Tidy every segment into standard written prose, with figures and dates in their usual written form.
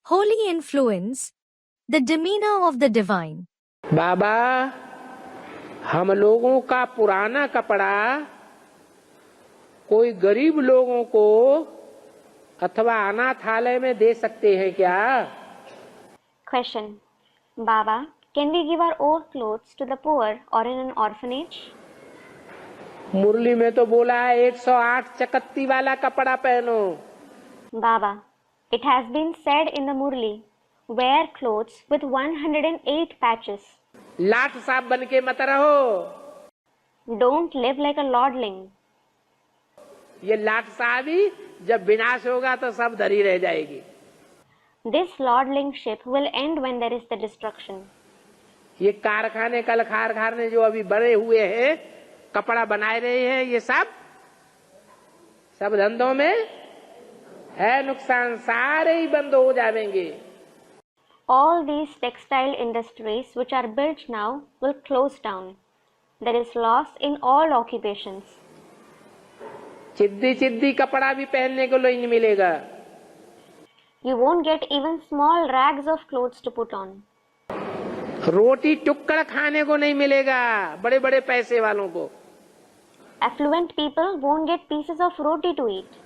Holy influence, the demeanor of the divine. बाबा, हम लोगों का पुराना कपड़ा कोई गरीब लोगों को अथवा अनाथालय में दे सकते हैं क्या? Question. Baba, can we give our old clothes to the poor or in an orphanage? मुरली में तो बोला है 108 चकत्ती वाला कपड़ा पहनो। Baba, it has been said in the Murli, wear clothes with 108 patches. लाट साहब बन के मत रहो। Don't live like a lordling. ये लाट साहबी जब विनाश होगा तो सब धरी रह जाएगी। This lordlingship will end when there is the destruction. ये कारखाने कल कारखाने जो अभी बने हुए हैं, कपड़ा बनाए रहे हैं, ये सब धंधों में है नुकसान, सारे ही बंद हो जाएंगे। All these textile industries which are built now will close down. There is loss in all occupations. चिद्दी चिद्दी कपड़ा भी पहनने को नहीं मिलेगा। You won't get even small rags of clothes to put on. रोटी टुक्कड़ खाने को नहीं मिलेगा बड़े बड़े पैसे वालों को। Affluent people won't get pieces of roti to eat.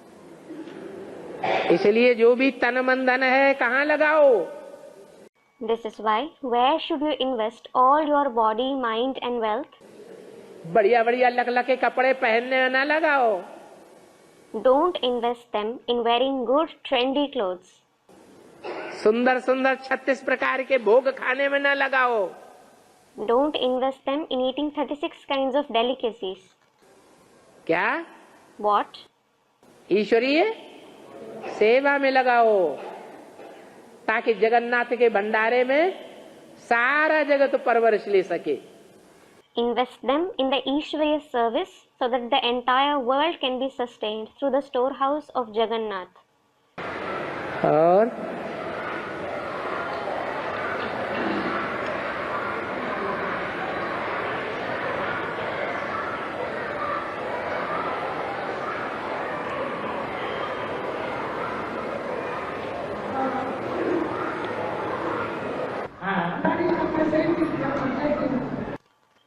इसलिए जो भी तन मन धन है कहाँ लगाओ? This is why, where should you invest all your body, mind and wealth? बढ़िया बढ़िया लकलके कपड़े पहनने में ना लगाओ। Don't invest them in wearing good, trendy clothes. सुंदर सुंदर 36 प्रकार के भोग खाने में ना लगाओ। Don't invest them in eating 36 kinds of delicacies. क्या? What? ईश्वरीय सेवा में लगाओ, ताकि जगन्नाथ के भंडारे में सारा जगत परवरिश ले सके। Invest them in the Ishvariya service so that the entire world can be sustained through the storehouse of Jagannath. और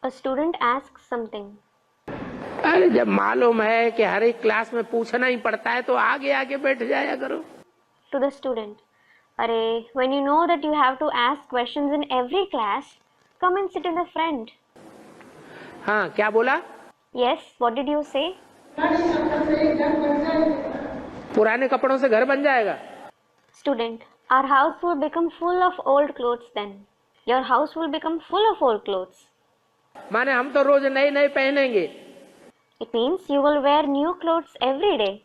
A student asks something. अरे जब मालूम है कि हर एक क्लास में पूछना ही पड़ता है तो आगे आगे बैठ जाया करो। To the student, Arey, when you know that you have to ask questions in every class, come and sit in the front. हाँ, क्या बोला? Yes, what did you say? पुराने कपड़ों से घर बन जाएगा। Student, our house will become full of old clothes then. Your house will become full of old clothes. माने हम तो रोज नए नए पहनेंगे। It means you will wear new clothes every day.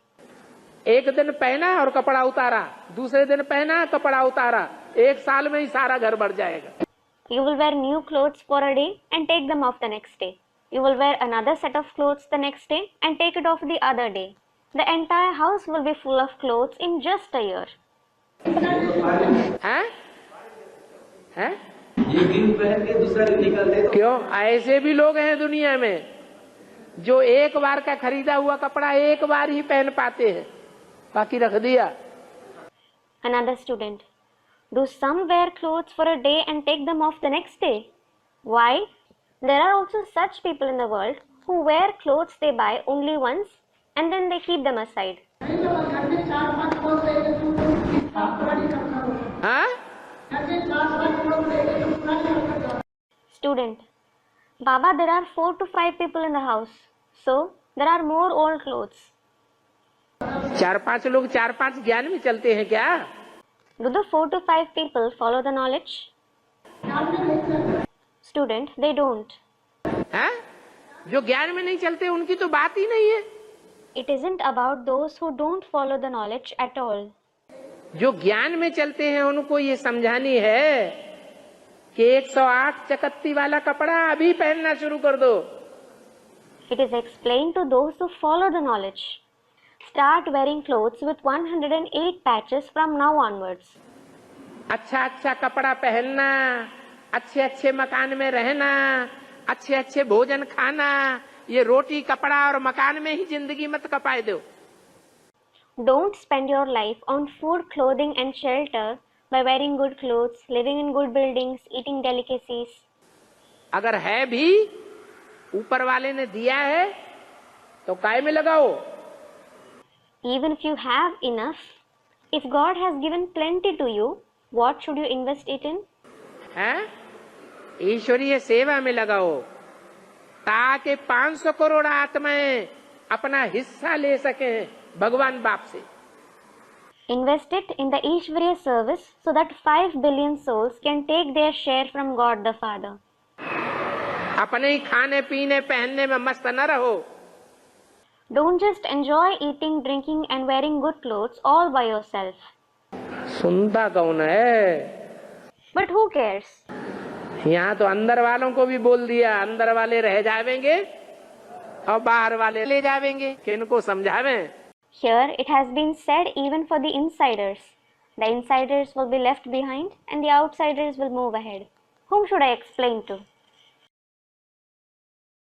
एक दिन पहना और कपड़ा उतारा, दूसरे दिन पहना कपड़ा उतारा, एक साल में ही सारा घर भर जाएगा। You will wear new clothes for a day and take them off the next day. You will wear another set of clothes the next day and take it off the other day. The entire house will be full of clothes in just a year. हैं? हैं? ये दिन पहन के दूसरा दिन निकलते तो क्यों? ऐसे भी लोग हैं दुनिया में जो एक बार का खरीदा हुआ कपड़ा एक बार ही पहन पाते हैं, बाकी रख दिया। Another student. Do some wear clothes for a day and take them off the next day? Why? There are also such people in the world who wear clothes they buy only once and then they keep them aside. हाँ? Student. Baba, there are 4 to 5 people in the house. So, there are more old clothes. 4-5 लोग 4-5 ज्ञान में चलते हैं क्या? Do the 4 to 5 people follow the knowledge? Student, they don't. हाँ? जो ज्ञान में नहीं चलते उनकी तो बात ही नहीं है। It isn't about those who don't follow the knowledge at all. जो ज्ञान में चलते हैं उनको ये समझानी है कि 108 चकत्ती वाला कपड़ा अभी पहनना शुरू कर दो। It is explained to those who follow the knowledge. Start wearing clothes with 108 patches from now onwards. अच्छा अच्छा कपड़ा पहनना, अच्छे अच्छे मकान में रहना, अच्छे अच्छे भोजन खाना, ये रोटी कपड़ा और मकान में ही जिंदगी मत कपाए दो। Don't spend your life on food, clothing and shelter, by wearing good clothes, living in good buildings, eating delicacies. अगर है भी, ऊपर वाले ने दिया है तो काय में लगाओ? Even if you have enough, if God has given plenty to you, what should you invest it in? हैं? ईश्वरीय सेवा में लगाओ, ताकि 500 करोड़ आत्माएं अपना हिस्सा ले सके भगवान बाप से। Invest it in the Ishvariya service so that 5 billion souls can take their share from God the Father. अपने ही खाने पीने पहनने में मस्त न रहो। Don't just enjoy eating, drinking and wearing good clothes all by yourself. सुनता कौन है? But who cares? यहाँ तो अंदर वालों को भी बोल दिया, अंदर वाले रह जाएंगे और बाहर वाले ले जाएंगे। किनको समझावें? Here it has been said even for the insiders. The insiders will be left behind and the outsiders will move ahead. Whom should I explain to?